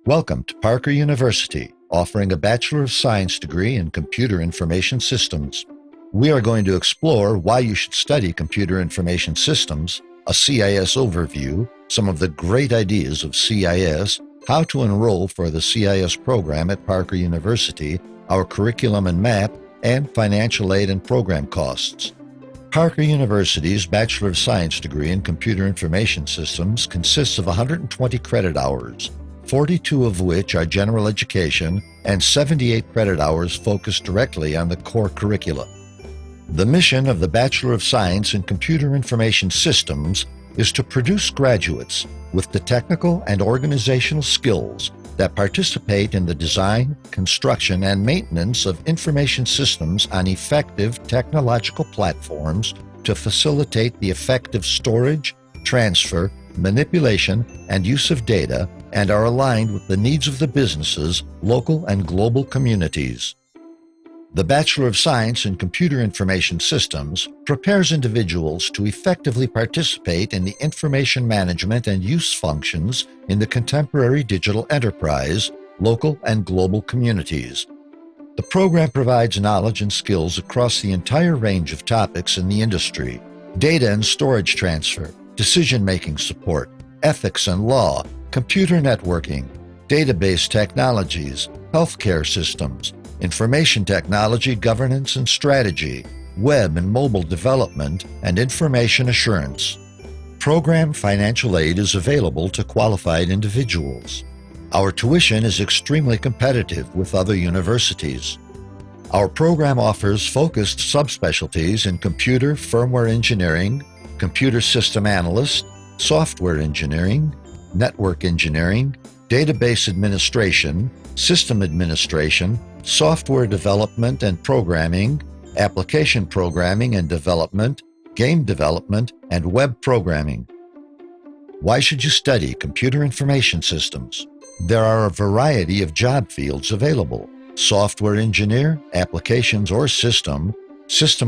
Welcome to Parker University, offering a Bachelor of Science degree in Computer Information Systems. We are going to explore why you should study Computer Information Systems, a CIS overview, some of the great ideas of CIS, how to enroll for the CIS program at Parker University, our curriculum and map, and financial aid and program costs. Parker University's Bachelor of Science degree in Computer Information Systems consists of 120 credit hours, 42 of which are general education and 78 credit hours focused directly on the core curricula. The mission of the Bachelor of Science in Computer Information Systems is to produce graduates with the technical and organizational skills that participate in the design, construction, and maintenance of information systems on effective technological platforms to facilitate the effective storage, transfer, manipulation, and use of data, and are aligned with the needs of the businesses, local and global communities. The Bachelor of Science in Computer Information Systems prepares individuals to effectively participate in the information management and use functions in the contemporary digital enterprise, local and global communities. The program provides knowledge and skills across the entire range of topics in the industry: data and storage transfer, decision-making support, ethics and law, computer networking, database technologies, healthcare systems, information technology governance and strategy, web and mobile development, and information assurance. Program financial aid is available to qualified individuals. Our tuition is extremely competitive with other universities. Our program offers focused subspecialties in computer firmware engineering, computer system analyst, software engineering, network engineering, database administration, system administration, software development and programming, application programming and development, game development, and web programming. Why should you study Computer Information Systems? There are a variety of job fields available: software engineer, applications or system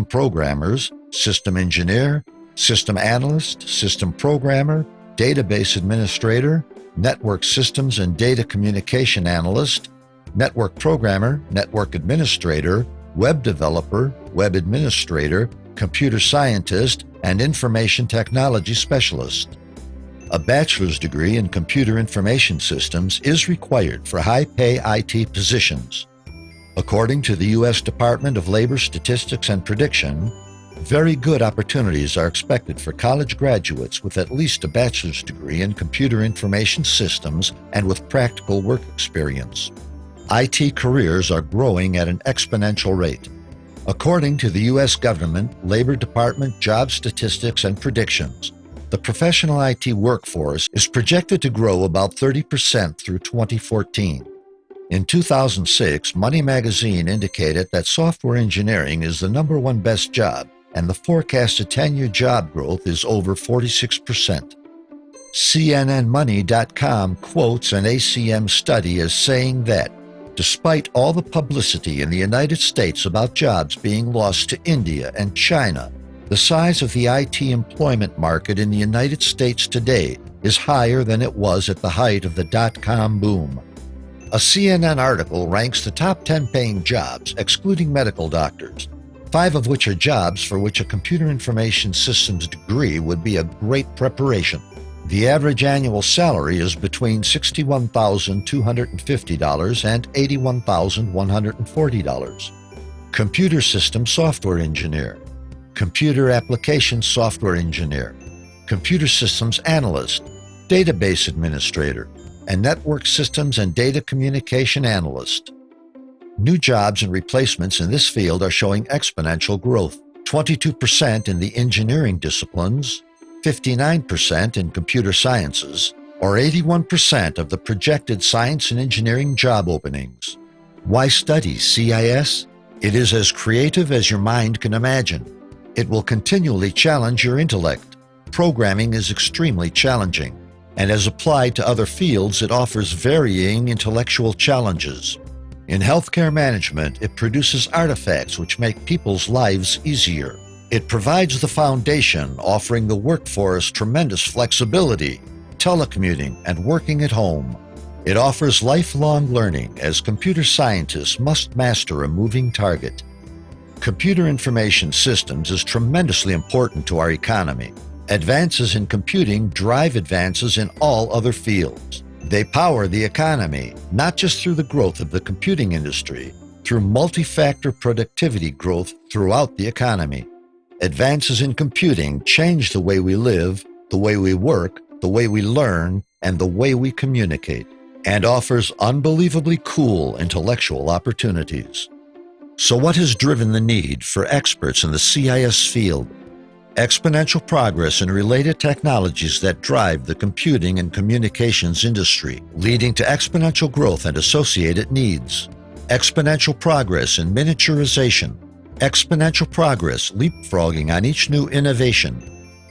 programmers, system engineer, system analyst, system programmer, database administrator, network systems and data communication analyst, network programmer, network administrator, web developer, web administrator, computer scientist, and information technology specialist. A bachelor's degree in Computer Information Systems is required for high-pay IT positions. According to the U.S. Department of Labor Statistics and Prediction, very good opportunities are expected for college graduates with at least a bachelor's degree in Computer Information Systems and with practical work experience. IT careers are growing at an exponential rate. According to the U.S. Government Labor Department Job Statistics and Predictions, the professional IT workforce is projected to grow about 30% through 2014. In 2006, Money Magazine indicated that software engineering is the #1 best job, and the forecasted 10-year job growth is over 46%. CNNmoney.com quotes an ACM study as saying that, despite all the publicity in the United States about jobs being lost to India and China, the size of the IT employment market in the United States today is higher than it was at the height of the dot-com boom. A CNN article ranks the top 10 paying jobs, excluding medical doctors, 5 of which are jobs for which a Computer Information Systems degree would be a great preparation. The average annual salary is between $61,250 and $81,140. Computer System Software Engineer, Computer Application Software Engineer, Computer Systems Analyst, Database Administrator, and Network Systems and Data Communication Analyst. New jobs and replacements in this field are showing exponential growth: 22% in the engineering disciplines, 59% in computer sciences, or 81% of the projected science and engineering job openings. Why study CIS? It is as creative as your mind can imagine. It will continually challenge your intellect. Programming is extremely challenging, and as applied to other fields, it offers varying intellectual challenges. In healthcare management, it produces artifacts which make people's lives easier. It provides the foundation, offering the workforce tremendous flexibility, telecommuting, and working at home. It offers lifelong learning as computer scientists must master a moving target. Computer information systems is tremendously important to our economy. Advances in computing drive advances in all other fields. They power the economy, not just through the growth of the computing industry, through multi-factor productivity growth throughout the economy. Advances in computing change the way we live, the way we work, the way we learn, and the way we communicate, and offers unbelievably cool intellectual opportunities. So what has driven the need for experts in the CIS field? Exponential progress in related technologies that drive the computing and communications industry, leading to exponential growth and associated needs. Exponential progress in miniaturization. Exponential progress leapfrogging on each new innovation.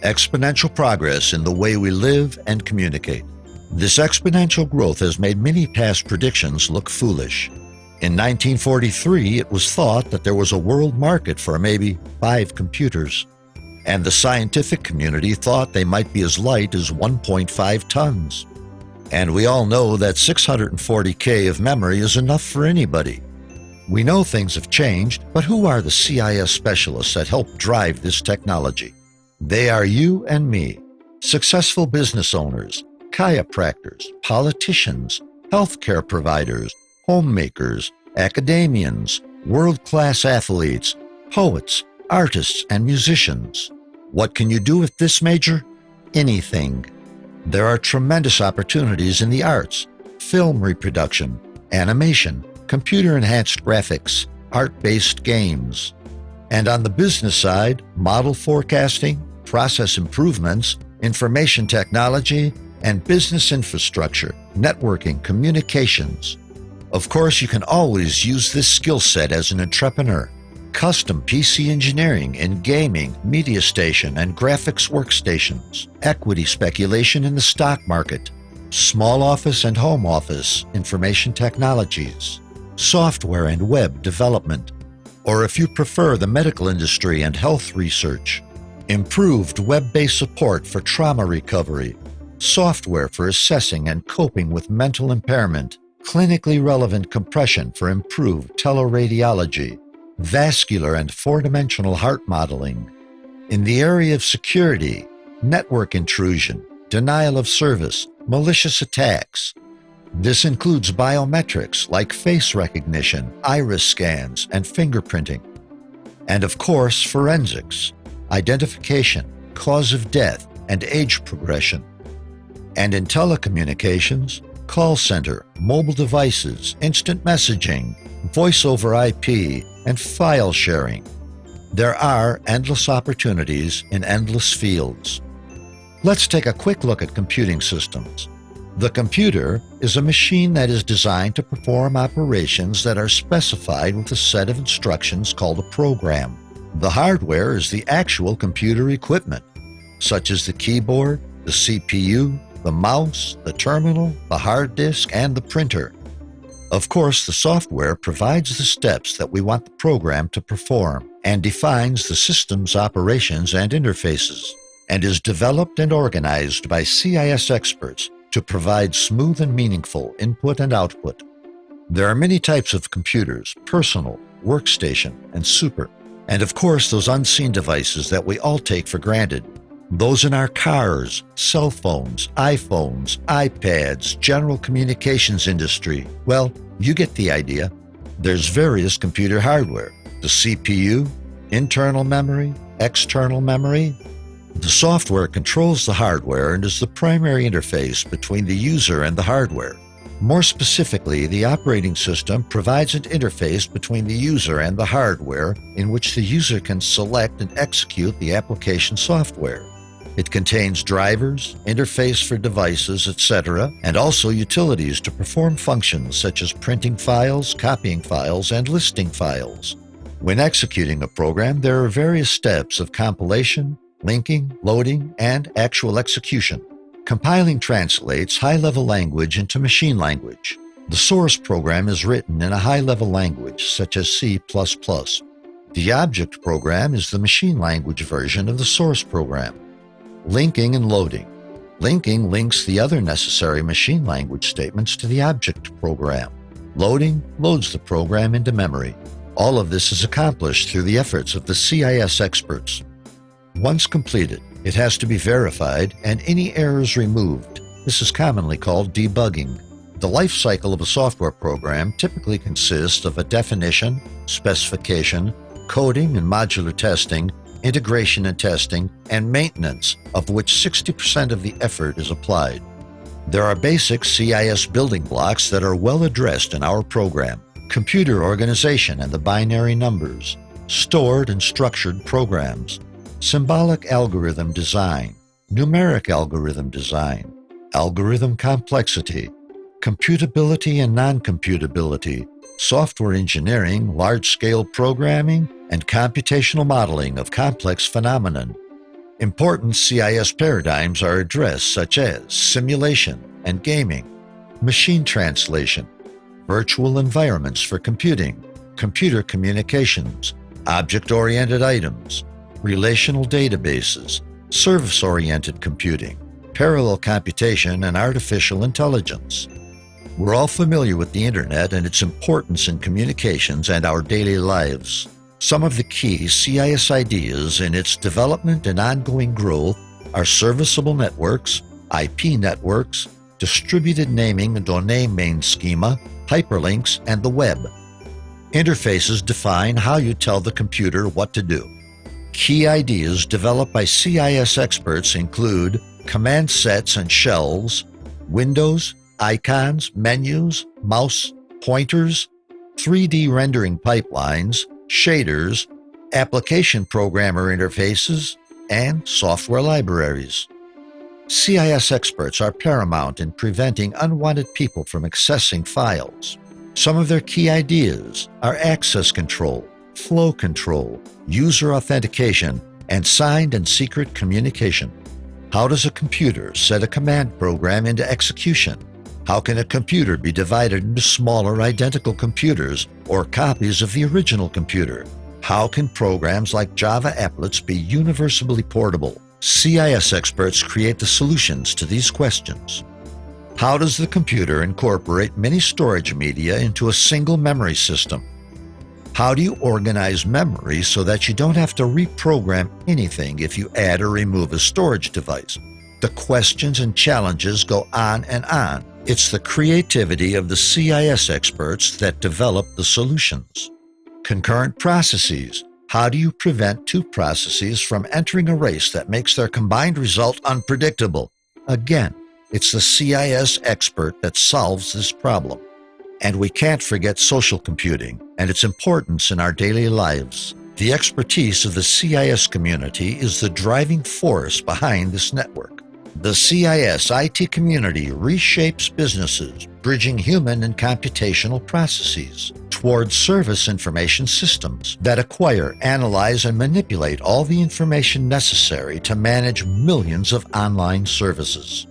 Exponential progress in the way we live and communicate. This exponential growth has made many past predictions look foolish. In 1943, it was thought that there was a world market for maybe 5 computers, and the scientific community thought they might be as light as 1.5 tons. And we all know that 640K of memory is enough for anybody. We know things have changed, but who are the CIS specialists that help drive this technology? They are you and me, successful business owners, chiropractors, politicians, healthcare providers, homemakers, academians, world-class athletes, poets, artists, and musicians. What can you do with this major? Anything. There are tremendous opportunities in the arts, film reproduction, animation, computer-enhanced graphics, art-based games. And on the business side, model forecasting, process improvements, information technology, and business infrastructure, networking, communications. Of course, you can always use this skill set as an entrepreneur. Custom PC engineering in gaming, media station, and graphics workstations. Equity speculation in the stock market. Small office and home office information technologies. Software and web development. Or if you prefer the medical industry and health research. Improved web-based support for trauma recovery. Software for assessing and coping with mental impairment. Clinically relevant compression for improved teleradiology. Vascular and four-dimensional heart modeling. In the area of security, network intrusion, denial of service, malicious attacks. This includes biometrics like face recognition, iris scans, and fingerprinting. And of course, forensics, identification, cause of death, and age progression. And in telecommunications, call center, mobile devices, instant messaging, voice over IP, and file sharing. There are endless opportunities in endless fields. Let's take a quick look at computing systems. The computer is a machine that is designed to perform operations that are specified with a set of instructions called a program. The hardware is the actual computer equipment, such as the keyboard, the CPU, the mouse, the terminal, the hard disk, and the printer. Of course, the software provides the steps that we want the program to perform and defines the system's operations and interfaces, and is developed and organized by CIS experts to provide smooth and meaningful input and output. There are many types of computers: personal, workstation, and super. And of course, those unseen devices that we all take for granted. Those in our cars, cell phones, iPhones, iPads, general communications industry. Well, you get the idea. There's various computer hardware: the CPU, internal memory, external memory. The software controls the hardware and is the primary interface between the user and the hardware. More specifically, the operating system provides an interface between the user and the hardware in which the user can select and execute the application software. It contains drivers, interface for devices, etc., and also utilities to perform functions such as printing files, copying files, and listing files. When executing a program, there are various steps of compilation, linking, loading, and actual execution. Compiling translates high-level language into machine language. The source program is written in a high-level language, such as C++. The object program is the machine language version of the source program. Linking and loading. Linking links the other necessary machine language statements to the object program. Loading loads the program into memory. All of this is accomplished through the efforts of the CIS experts. Once completed, it has to be verified and any errors removed. This is commonly called debugging. The life cycle of a software program typically consists of a definition, specification, coding and modular testing, integration and testing, and maintenance, of which 60% of the effort is applied. There are basic CIS building blocks that are well addressed in our program: computer organization and the binary numbers, stored and structured programs, symbolic algorithm design, numeric algorithm design, algorithm complexity, computability and non-computability, software engineering, large-scale programming, and computational modeling of complex phenomenon. Important CIS paradigms are addressed, such as simulation and gaming, machine translation, virtual environments for computing, computer communications, object-oriented items, relational databases, service-oriented computing, parallel computation, and artificial intelligence. We're all familiar with the Internet and its importance in communications and our daily lives. Some of the key CIS ideas in its development and ongoing growth are serviceable networks, IP networks, distributed naming and domain name schema, hyperlinks, and the web. Interfaces define how you tell the computer what to do. Key ideas developed by CIS experts include command sets and shells, windows, icons, menus, mouse, pointers, 3D rendering pipelines, shaders, application programmer interfaces, and software libraries. CIS experts are paramount in preventing unwanted people from accessing files. Some of their key ideas are access control, flow control, user authentication, and signed and secret communication. How does a computer set a command program into execution? How can a computer be divided into smaller identical computers or copies of the original computer? How can programs like Java applets be universally portable? CIS experts create the solutions to these questions. How does the computer incorporate many storage media into a single memory system? How do you organize memory so that you don't have to reprogram anything if you add or remove a storage device? The questions and challenges go on and on. It's the creativity of the CIS experts that develop the solutions. Concurrent processes. How do you prevent two processes from entering a race that makes their combined result unpredictable? Again, it's the CIS expert that solves this problem. And we can't forget social computing and its importance in our daily lives. The expertise of the CIS community is the driving force behind this network. The CIS IT community reshapes businesses, bridging human and computational processes towards service information systems that acquire, analyze, and manipulate all the information necessary to manage millions of online services.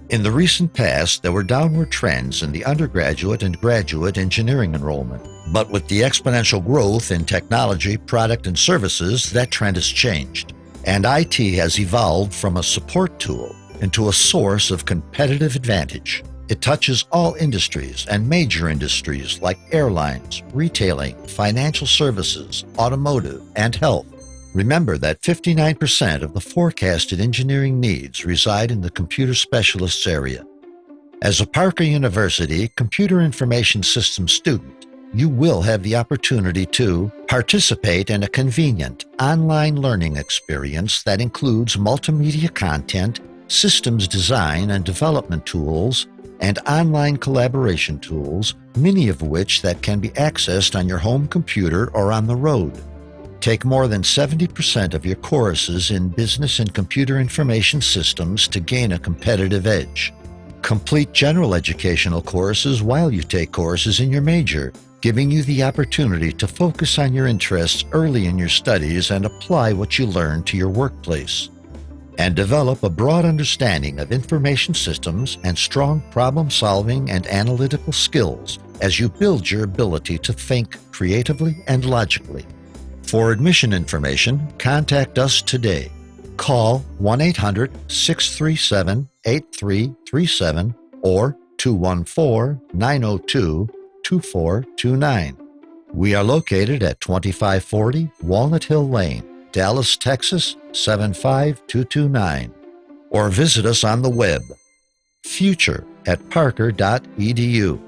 In the recent past, there were downward trends in the undergraduate and graduate engineering enrollment. But with the exponential growth in technology, product, and services, that trend has changed. And IT has evolved from a support tool into a source of competitive advantage. It touches all industries and major industries like airlines, retailing, financial services, automotive, and health. Remember that 59% of the forecasted engineering needs reside in the computer specialists area. As a Parker University Computer Information Systems student, you will have the opportunity to participate in a convenient online learning experience that includes multimedia content, systems design and development tools, and online collaboration tools, many of which that can be accessed on your home computer or on the road. Take more than 70% of your courses in business and computer information systems to gain a competitive edge. Complete general educational courses while you take courses in your major, giving you the opportunity to focus on your interests early in your studies and apply what you learn to your workplace. And develop a broad understanding of information systems and strong problem-solving and analytical skills as you build your ability to think creatively and logically. For admission information, contact us today. Call 1-800-637-8337 or 214-902-2429. We are located at 2540 Walnut Hill Lane, Dallas, Texas 75229. Or visit us on the web, future@parker.edu.